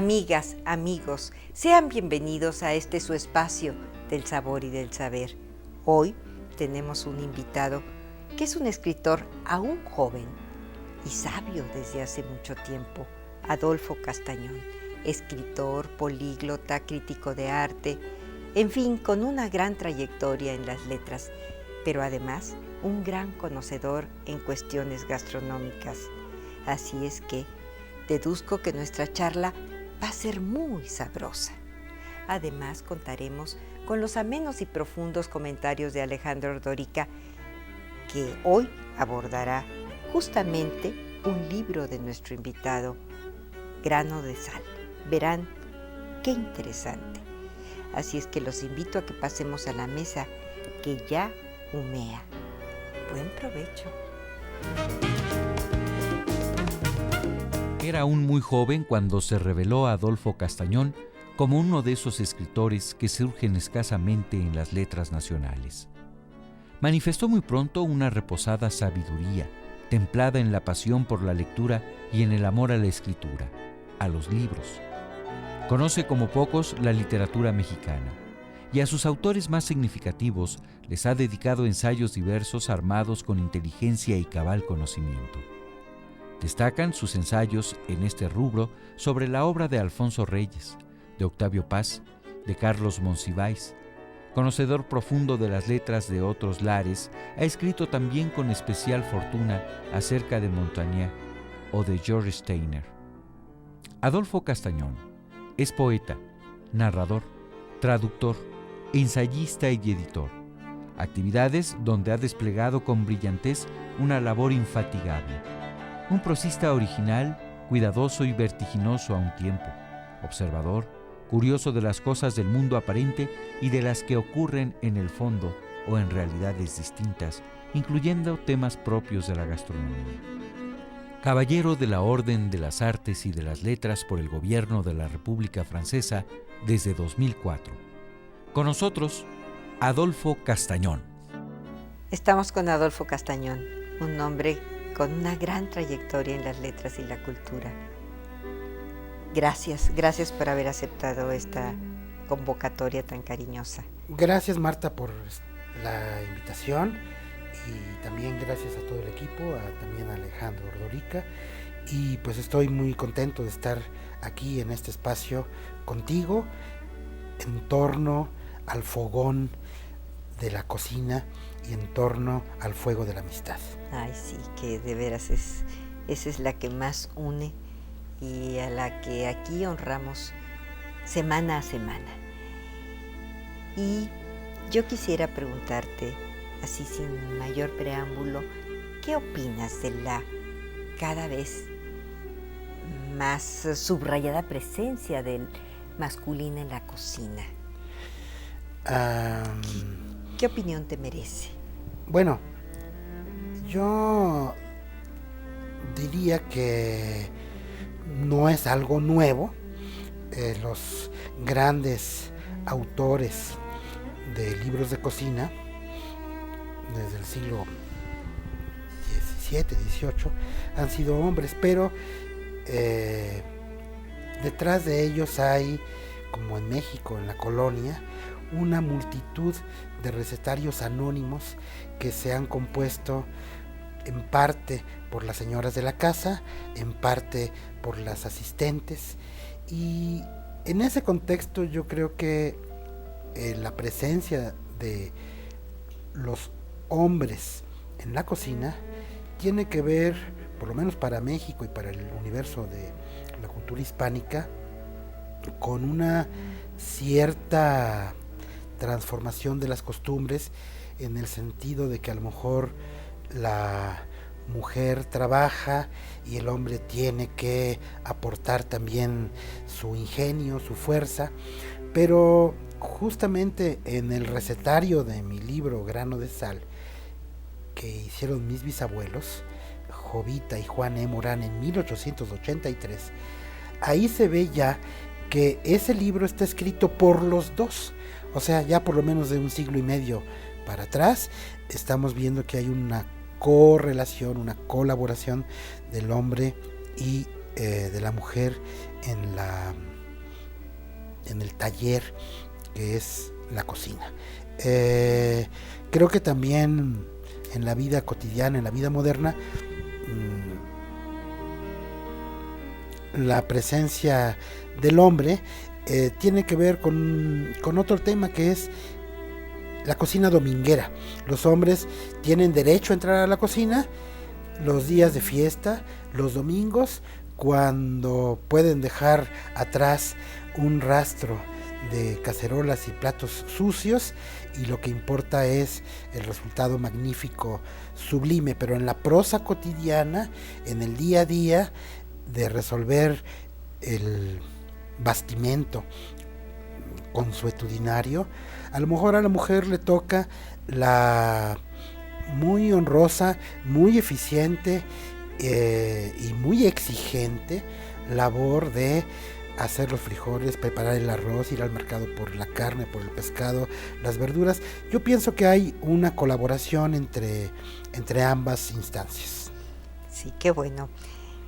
Amigas, amigos, sean bienvenidos a este su espacio del sabor y del saber. Hoy tenemos un invitado que es un escritor aún joven y sabio desde hace mucho tiempo, Adolfo Castañón, escritor, políglota, crítico de arte, en fin, con una gran trayectoria en las letras, pero además un gran conocedor en cuestiones gastronómicas. Así es que deduzco que nuestra charla va a ser muy sabrosa. Además, contaremos con los amenos y profundos comentarios de Alejandro Ordorica, que hoy abordará justamente un libro de nuestro invitado, Grano de Sal. Verán qué interesante. Así es que los invito a que pasemos a la mesa que ya humea. Buen provecho. Era aún muy joven cuando se reveló a Adolfo Castañón como uno de esos escritores que surgen escasamente en las letras nacionales. Manifestó muy pronto una reposada sabiduría, templada en la pasión por la lectura y en el amor a la escritura, a los libros. Conoce como pocos la literatura mexicana y a sus autores más significativos les ha dedicado ensayos diversos armados con inteligencia y cabal conocimiento. Destacan sus ensayos en este rubro sobre la obra de Alfonso Reyes, de Octavio Paz, de Carlos Monsiváis. Conocedor profundo de las letras de otros lares, ha escrito también con especial fortuna acerca de Montaigne o de George Steiner. Adolfo Castañón es poeta, narrador, traductor, ensayista y editor. Actividades donde ha desplegado con brillantez una labor infatigable. Un prosista original, cuidadoso y vertiginoso a un tiempo, observador, curioso de las cosas del mundo aparente y de las que ocurren en el fondo o en realidades distintas, incluyendo temas propios de la gastronomía. Caballero de la Orden de las Artes y de las Letras por el Gobierno de la República Francesa desde 2004. Con nosotros, Adolfo Castañón. Estamos con Adolfo Castañón, un hombre con una gran trayectoria en las letras y la cultura. Gracias por haber aceptado esta convocatoria tan cariñosa. Gracias, Marta, por la invitación y también gracias a todo el equipo, también a Alejandro Ordorica, y pues estoy muy contento de estar aquí en este espacio contigo en torno al fogón de la cocina y en torno al fuego de la amistad. Ay, sí, que de veras esa es la que más une y a la que aquí honramos semana a semana. Y yo quisiera preguntarte, así sin mayor preámbulo, ¿qué opinas de la cada vez más subrayada presencia del masculino en la cocina? ¿Qué opinión te merece? Bueno, yo diría que no es algo nuevo. Los grandes autores de libros de cocina desde el siglo XVII, XVIII han sido hombres, pero detrás de ellos hay, como en México, en la colonia, una multitud de recetarios anónimos que se han compuesto en parte por las señoras de la casa, en parte por las asistentes, y en ese contexto yo creo que la presencia de los hombres en la cocina tiene que ver, por lo menos para México y para el universo de la cultura hispánica, con una cierta transformación de las costumbres, en el sentido de que a lo mejor la mujer trabaja y el hombre tiene que aportar también su ingenio, su fuerza, pero justamente en el recetario de mi libro Grano de Sal, que hicieron mis bisabuelos, Jovita y Juan E. Morán, en 1883, ahí se ve ya que ese libro está escrito por los dos, o sea, ya por lo menos de un siglo y medio para atrás, estamos viendo que hay una correlación, una colaboración del hombre y de la mujer en el taller que es la cocina. Creo que también en la vida cotidiana, en la vida moderna, la presencia del hombre tiene que ver con otro tema, que es la cocina dominguera. Los hombres tienen derecho a entrar a la cocina los días de fiesta, los domingos, cuando pueden dejar atrás un rastro de cacerolas y platos sucios, y lo que importa es el resultado magnífico, sublime. Pero en la prosa cotidiana, en el día a día, de resolver el bastimento consuetudinario, a lo mejor a la mujer le toca la muy honrosa, muy eficiente y muy exigente labor de hacer los frijoles, preparar el arroz, ir al mercado por la carne, por el pescado, las verduras. Yo pienso que hay una colaboración entre ambas instancias. Sí, qué bueno.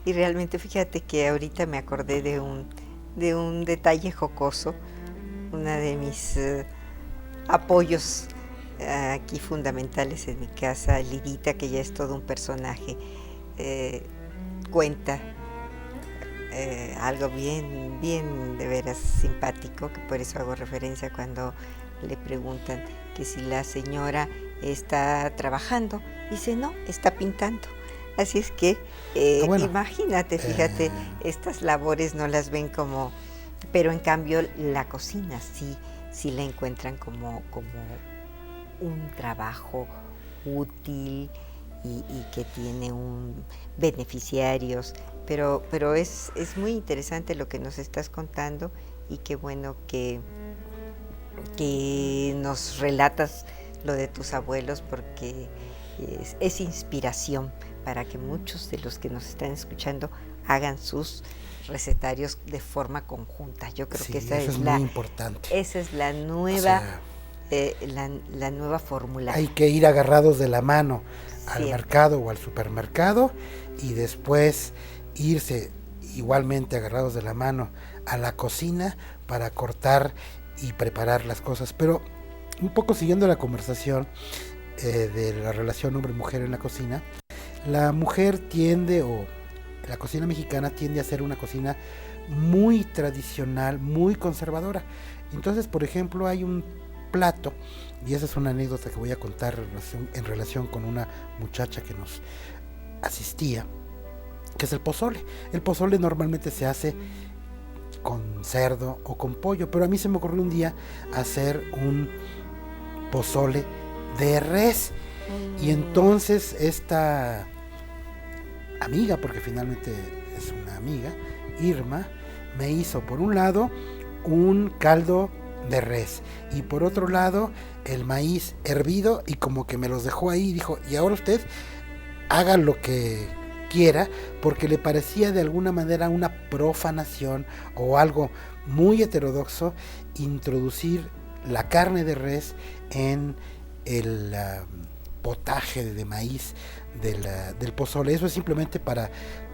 Y realmente fíjate que ahorita me acordé de un detalle jocoso, una de mis apoyos aquí fundamentales en mi casa, Lidita, que ya es todo un personaje, cuenta algo bien de veras simpático, que por eso hago referencia cuando le preguntan que si la señora está trabajando. Dice, no, está pintando. Así es que bueno, imagínate, fíjate, estas labores no las ven como, pero en cambio la cocina sí la encuentran como un trabajo útil y que tiene beneficiarios, pero es muy interesante lo que nos estás contando, y qué bueno que nos relatas lo de tus abuelos, porque es inspiración para que muchos de los que nos están escuchando hagan sus recetarios de forma conjunta. Yo creo que esa es muy importante. Esa es la nueva, la nueva fórmula. Hay que ir agarrados de la mano al mercado o al supermercado, y después irse igualmente agarrados de la mano a la cocina para cortar y preparar las cosas. Pero un poco siguiendo la conversación de la relación hombre-mujer en la cocina, la mujer tiende, o la cocina mexicana tiende a ser una cocina muy tradicional, muy conservadora. Entonces, por ejemplo, hay un plato, y esa es una anécdota que voy a contar en relación con una muchacha que nos asistía, que es el pozole. El pozole normalmente se hace con cerdo o con pollo, pero a mí se me ocurrió un día hacer un pozole de res. Y entonces esta amiga, porque finalmente es una amiga, Irma, me hizo por un lado un caldo de res y por otro lado el maíz hervido, y como que me los dejó ahí y dijo, y ahora usted haga lo que quiera, porque le parecía de alguna manera una profanación o algo muy heterodoxo introducir la carne de res en el potaje de maíz del pozole. Eso es simplemente para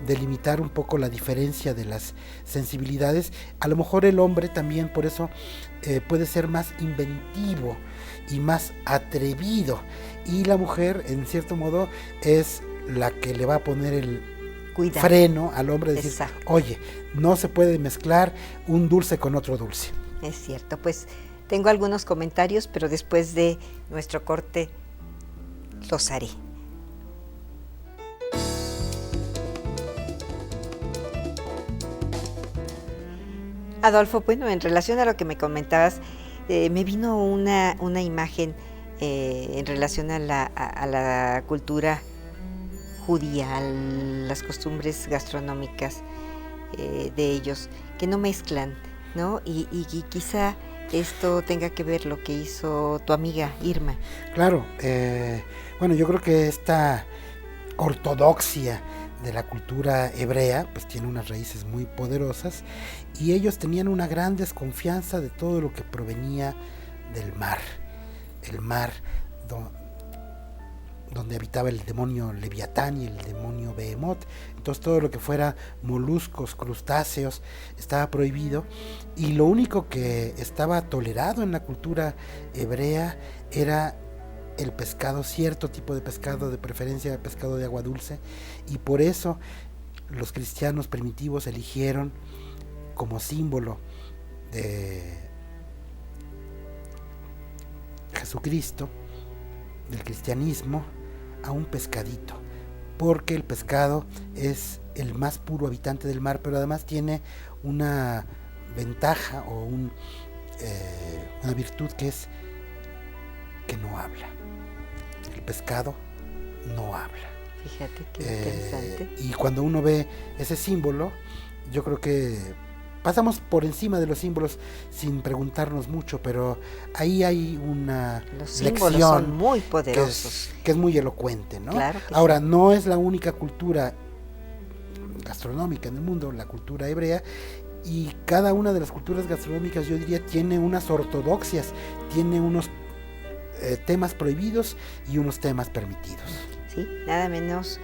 delimitar un poco la diferencia de las sensibilidades. A lo mejor el hombre también por eso puede ser más inventivo y más atrevido, y la mujer en cierto modo es la que le va a poner el freno al hombre, decir, exacto, oye, no se puede mezclar un dulce con otro dulce. Es cierto. Pues tengo algunos comentarios, pero después de nuestro corte los haré. Adolfo, bueno, en relación a lo que me comentabas, me vino una imagen en relación a la cultura judía, a las costumbres gastronómicas de ellos, que no mezclan, ¿no? Y quizá esto tenga que ver lo que hizo tu amiga Irma. Claro, bueno, yo creo que esta ortodoxia de la cultura hebrea pues tiene unas raíces muy poderosas, y ellos tenían una gran desconfianza de todo lo que provenía del mar. El mar donde habitaba el demonio Leviatán y el demonio Behemoth. Entonces todo lo que fuera moluscos, crustáceos, estaba prohibido, y lo único que estaba tolerado en la cultura hebrea era el pescado, cierto tipo de pescado, de preferencia pescado de agua dulce, y por eso los cristianos primitivos eligieron como símbolo de Jesucristo, del cristianismo, a un pescadito, porque el pescado es el más puro habitante del mar, pero además tiene una ventaja o una virtud, que es que no habla. El pescado no habla. Fíjate qué interesante. Y cuando uno ve ese símbolo, yo creo que pasamos por encima de los símbolos sin preguntarnos mucho, pero ahí hay una Los símbolos lección son muy poderosos. que es muy elocuente, ¿no? Claro que Ahora, sí. no es la única cultura gastronómica en el mundo, la cultura hebrea, y cada una de las culturas gastronómicas, yo diría, tiene unas ortodoxias, tiene unos temas prohibidos y unos temas permitidos. Sí, nada menos,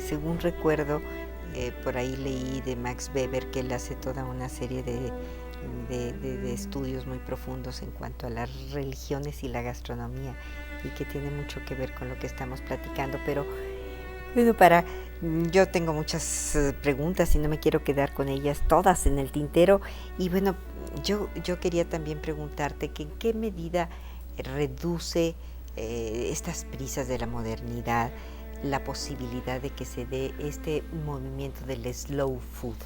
según recuerdo, por ahí leí de Max Weber que él hace toda una serie de estudios muy profundos en cuanto a las religiones y la gastronomía, y que tiene mucho que ver con lo que estamos platicando. Pero bueno, yo tengo muchas preguntas y no me quiero quedar con ellas todas en el tintero, y bueno, yo quería también preguntarte que en qué medida reduce estas prisas de la modernidad la posibilidad de que se dé este movimiento del slow food.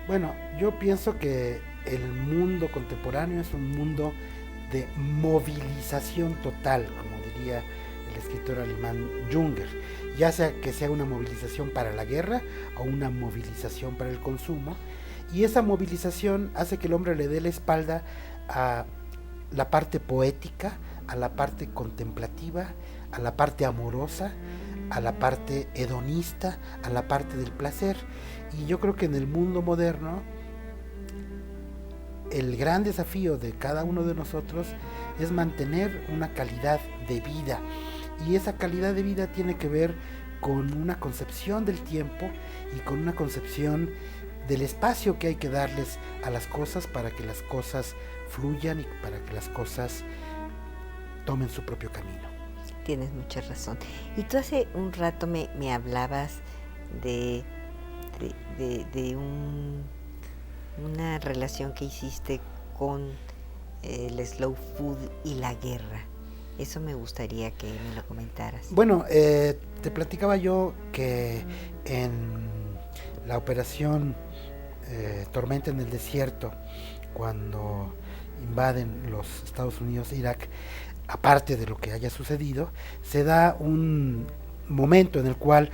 Bueno, yo pienso que el mundo contemporáneo es un mundo de movilización total, como diría el escritor alemán Junger, ya sea que sea una movilización para la guerra o una movilización para el consumo, y esa movilización hace que el hombre le dé la espalda a la parte poética, a la parte contemplativa, a la parte amorosa, a la parte hedonista, a la parte del placer. Y yo creo que en el mundo moderno el gran desafío de cada uno de nosotros es mantener una calidad de vida, y esa calidad de vida tiene que ver con una concepción del tiempo y con una concepción del espacio que hay que darles a las cosas para que las cosas fluyan y para que las cosas tomen su propio camino. Tienes mucha razón. Y tú hace un rato me hablabas de una relación que hiciste con el slow food y la guerra. Eso me gustaría que me lo comentaras. Bueno, te platicaba yo que en la operación Tormenta en el Desierto, cuando invaden los Estados Unidos Irak, aparte de lo que haya sucedido, se da un momento en el cual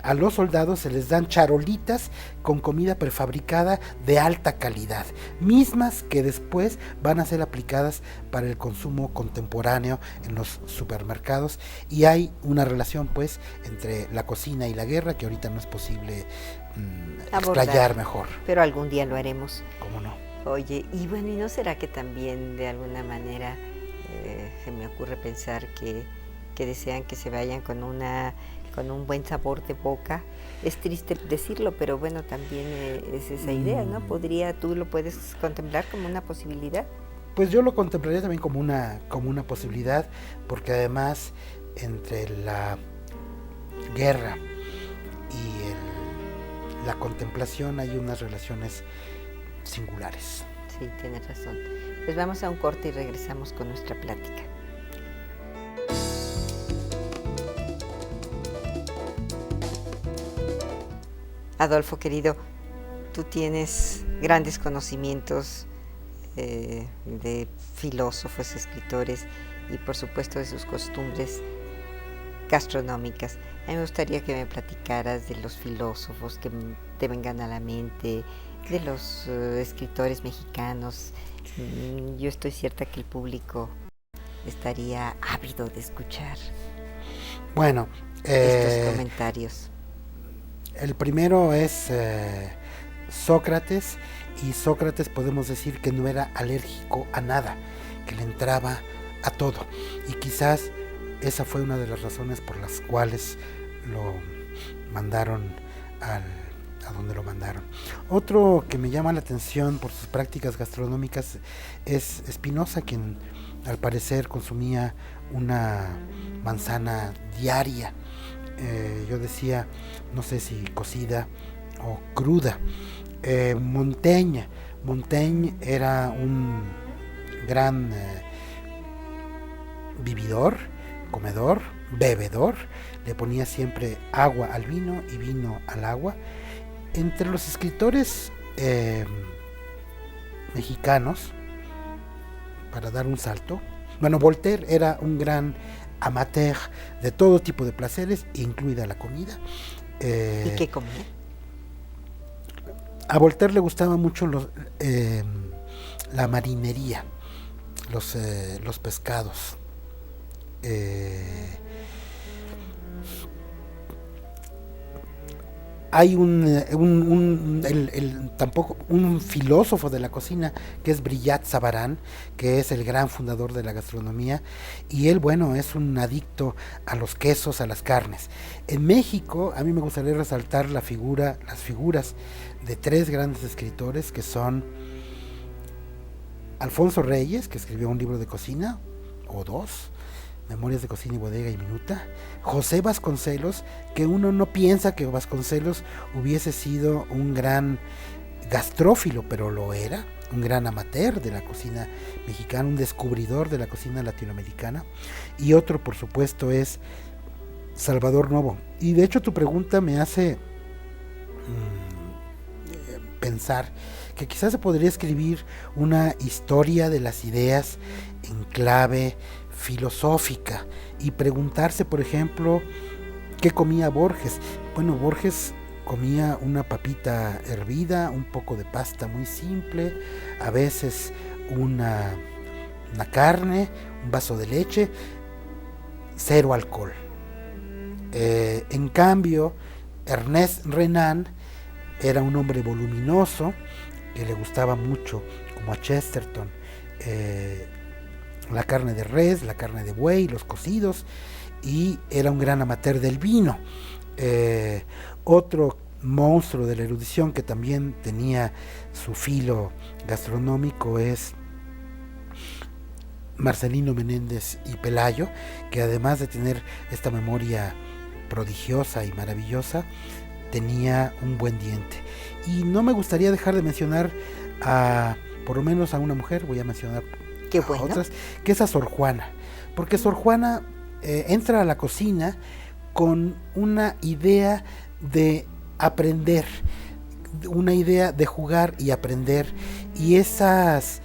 a los soldados se les dan charolitas con comida prefabricada de alta calidad, mismas que después van a ser aplicadas para el consumo contemporáneo en los supermercados, y hay una relación pues entre la cocina y la guerra que ahorita no es posible explayar mejor. Pero algún día lo haremos. ¿Cómo no? Oye, y bueno, ¿y no será que también de alguna manera se me ocurre pensar que desean que se vayan con un buen sabor de boca? Es triste decirlo, pero bueno, también es esa idea, ¿no? ¿Tú lo puedes contemplar como una posibilidad? Pues yo lo contemplaría también como una posibilidad, porque además entre la guerra y la contemplación hay unas relaciones singulares. Sí, tienes razón. Pues vamos a un corte y regresamos con nuestra plática. Adolfo, querido, tú tienes grandes conocimientos de filósofos, escritores y por supuesto de sus costumbres gastronómicas. A mí me gustaría que me platicaras de los filósofos que te vengan a la mente, de los escritores mexicanos. Yo estoy cierta que el público estaría ávido de escuchar estos comentarios. El primero es Sócrates, y Sócrates podemos decir que no era alérgico a nada, que le entraba a todo, y quizás esa fue una de las razones por las cuales lo mandaron a donde lo mandaron. Otro que me llama la atención por sus prácticas gastronómicas es Spinoza, quien al parecer consumía una manzana diaria. Yo decía, no sé si cocida o cruda. Montaigne era un gran vividor, comedor, bebedor. Le ponía siempre agua al vino y vino al agua. Entre los escritores mexicanos, para dar un salto, bueno, Voltaire era un gran amateur de todo tipo de placeres, incluida la comida. ¿Y qué comía? A Voltaire le gustaba mucho la marinería, los pescados. Hay un filósofo de la cocina que es Brillat Savarin, que es el gran fundador de la gastronomía, y él, bueno, es un adicto a los quesos, a las carnes. En México, a mí me gustaría resaltar las figuras de tres grandes escritores, que son Alfonso Reyes, que escribió un libro de cocina, o dos, Memorias de Cocina y Bodega y Minuta. José Vasconcelos, que uno no piensa que Vasconcelos hubiese sido un gran gastrófilo, pero lo era, un gran amateur de la cocina mexicana, un descubridor de la cocina latinoamericana. Y otro, por supuesto, es Salvador Novo. Y de hecho tu pregunta me hace pensar que quizás se podría escribir una historia de las ideas en clave filosófica y preguntarse, por ejemplo, ¿qué comía Borges? Bueno, Borges comía una papita hervida, un poco de pasta muy simple, a veces una carne, un vaso de leche, cero alcohol. En cambio, Ernest Renan era un hombre voluminoso que le gustaba mucho, como a Chesterton, la carne de res, la carne de buey, los cocidos, y era un gran amateur del vino. Otro monstruo de la erudición que también tenía su filo gastronómico es Marcelino Menéndez y Pelayo, que además de tener esta memoria prodigiosa y maravillosa, tenía un buen diente. Y no me gustaría dejar de mencionar por lo menos a una mujer, voy a mencionar a otras, que es a Sor Juana, porque Sor Juana entra a la cocina con una idea de aprender, una idea de jugar y aprender, y esos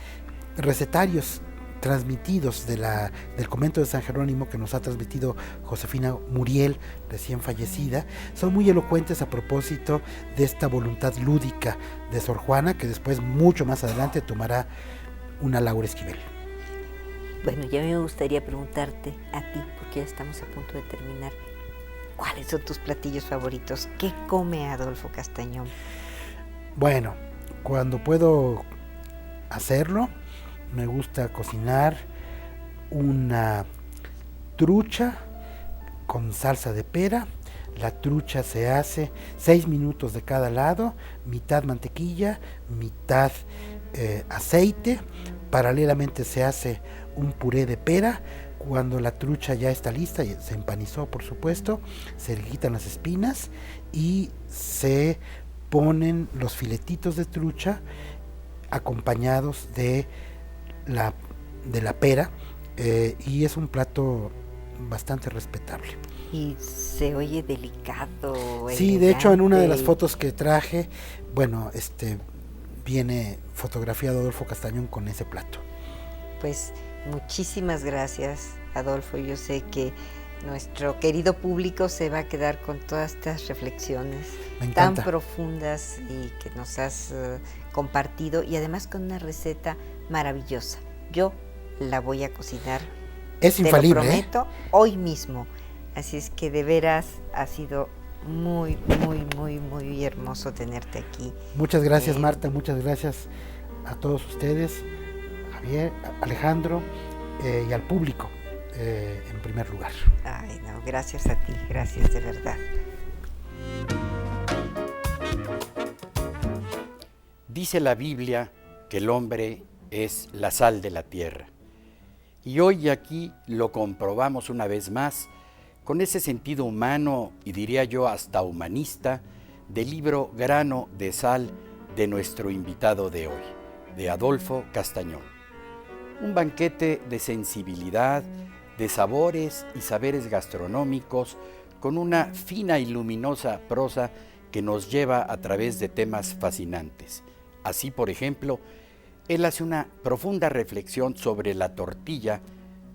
recetarios transmitidos del convento de San Jerónimo que nos ha transmitido Josefina Muriel, recién fallecida, son muy elocuentes a propósito de esta voluntad lúdica de Sor Juana, que después, mucho más adelante, tomará una Laura Esquivel. Bueno, ya me gustaría preguntarte a ti, porque ya estamos a punto de terminar, ¿cuáles son tus platillos favoritos? ¿Qué come Adolfo Castañón? Bueno, cuando puedo hacerlo, me gusta cocinar una trucha con salsa de pera. La trucha se hace 6 minutos de cada lado, mitad mantequilla, mitad aceite. Paralelamente se hace un puré de pera. Cuando la trucha ya está lista, se empanizó por supuesto, se le quitan las espinas y se ponen los filetitos de trucha acompañados de la pera, y es un plato bastante respetable. Y se oye delicado. Sí, de hecho en una de las fotos que traje, bueno, viene fotografiado Adolfo Castañón con ese plato. Pues muchísimas gracias, Adolfo. Yo sé que nuestro querido público se va a quedar con todas estas reflexiones tan profundas y que nos has compartido, y además con una receta maravillosa. Yo la voy a cocinar. Es infalible, te lo prometo, hoy mismo. Así es que de veras ha sido muy, muy, muy, muy hermoso tenerte aquí. Muchas gracias, Marta, muchas gracias a todos ustedes, Javier, Alejandro, y al público. en primer lugar. Ay, no, gracias a ti, gracias de verdad. Dice la Biblia que el hombre es la sal de la tierra. Y hoy aquí lo comprobamos una vez más con ese sentido humano y diría yo hasta humanista del libro Grano de Sal de nuestro invitado de hoy, de Adolfo Castañón. Un banquete de sensibilidad, de sabores y saberes gastronómicos con una fina y luminosa prosa que nos lleva a través de temas fascinantes. Así, por ejemplo, él hace una profunda reflexión sobre la tortilla,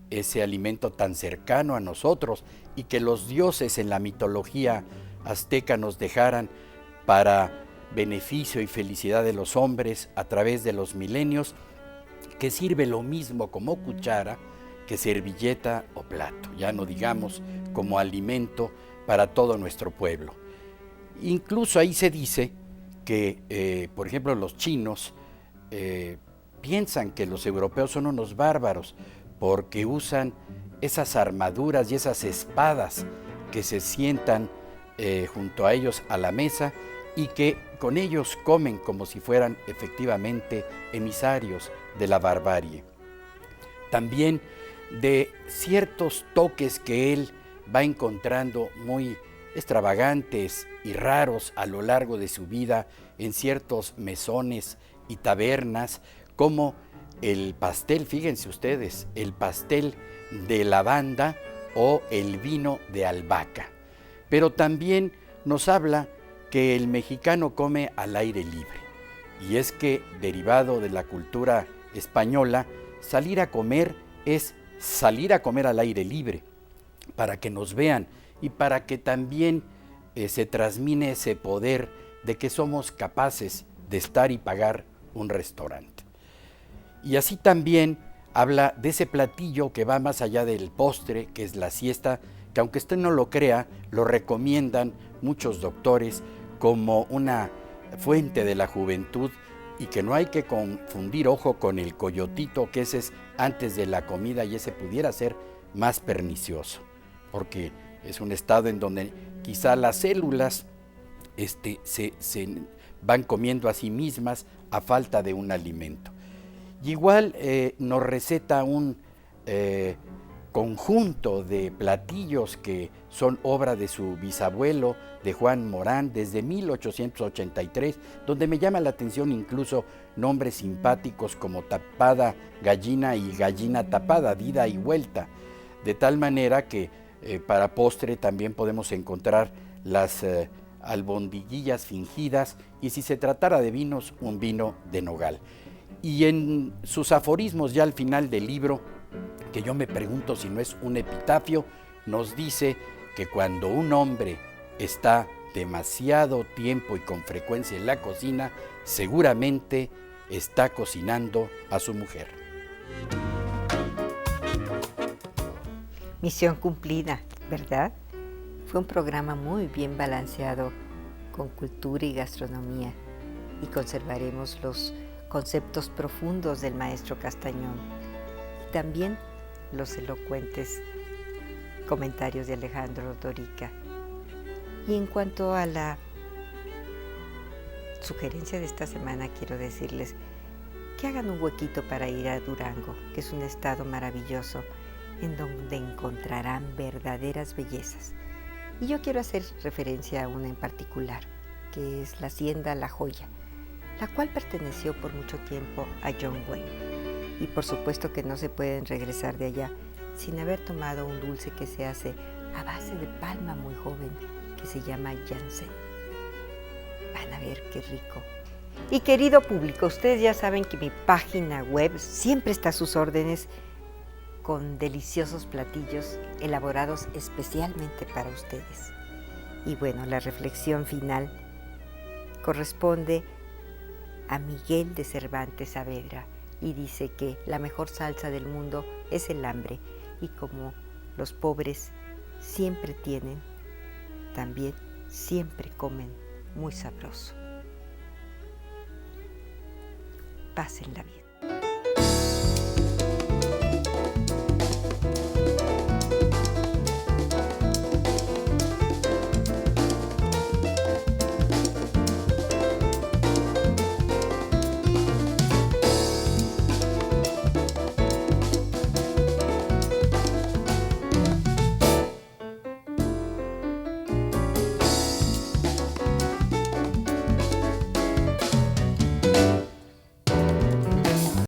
ese alimento tan cercano a nosotros y que los dioses en la mitología azteca nos dejaran para beneficio y felicidad de los hombres a través de los milenios, que sirve lo mismo como cuchara que servilleta o plato, ya no digamos como alimento para todo nuestro pueblo. Incluso ahí se dice que, por ejemplo, los chinos piensan que los europeos son unos bárbaros porque usan esas armaduras y esas espadas que se sientan junto a ellos a la mesa y que con ellos comen como si fueran efectivamente emisarios de la barbarie. También de ciertos toques que él va encontrando muy extravagantes y raros a lo largo de su vida en ciertos mesones y tabernas, como el pastel, fíjense ustedes, el pastel de lavanda o el vino de albahaca. Pero también nos habla que el mexicano come al aire libre. Y es que, derivado de la cultura española, salir a comer es salir a comer al aire libre, para que nos vean y para que también se transmine ese poder de que somos capaces de estar y pagar un restaurante. Y así también habla de ese platillo que va más allá del postre, que es la siesta, que aunque usted no lo crea, lo recomiendan muchos doctores como una fuente de la juventud y que no hay que confundir, ojo, con el coyotito, que ese es antes de la comida y ese pudiera ser más pernicioso, porque es un estado en donde quizá las células se van comiendo a sí mismas a falta de un alimento. Y igual nos receta un conjunto de platillos que son obra de su bisabuelo, de Juan Morán, desde 1883, donde me llama la atención incluso nombres simpáticos como tapada gallina y gallina tapada, de ida y vuelta, de tal manera que para postre también podemos encontrar las albondiguillas fingidas y si se tratara de vinos, un vino de nogal. Y en sus aforismos ya al final del libro, que yo me pregunto si no es un epitafio, nos dice que cuando un hombre está demasiado tiempo y con frecuencia en la cocina, seguramente está cocinando a su mujer. Misión cumplida, ¿verdad? Fue un programa muy bien balanceado con cultura y gastronomía y conservaremos los conceptos profundos del maestro Castañón y también los elocuentes comentarios de Alejandro Dorica. Y en cuanto a la sugerencia de esta semana, quiero decirles que hagan un huequito para ir a Durango, que es un estado maravilloso en donde encontrarán verdaderas bellezas. Y yo quiero hacer referencia a una en particular, que es la Hacienda La Joya, la cual perteneció por mucho tiempo a John Wayne. Y por supuesto que no se pueden regresar de allá sin haber tomado un dulce que se hace a base de palma muy joven, que se llama Janssen. Van a ver qué rico. Y querido público, ustedes ya saben que mi página web siempre está a sus órdenes con deliciosos platillos elaborados especialmente para ustedes. Y bueno, la reflexión final corresponde a Miguel de Cervantes Saavedra y dice que la mejor salsa del mundo es el hambre y como los pobres siempre tienen, también siempre comen muy sabroso. Pásenla bien.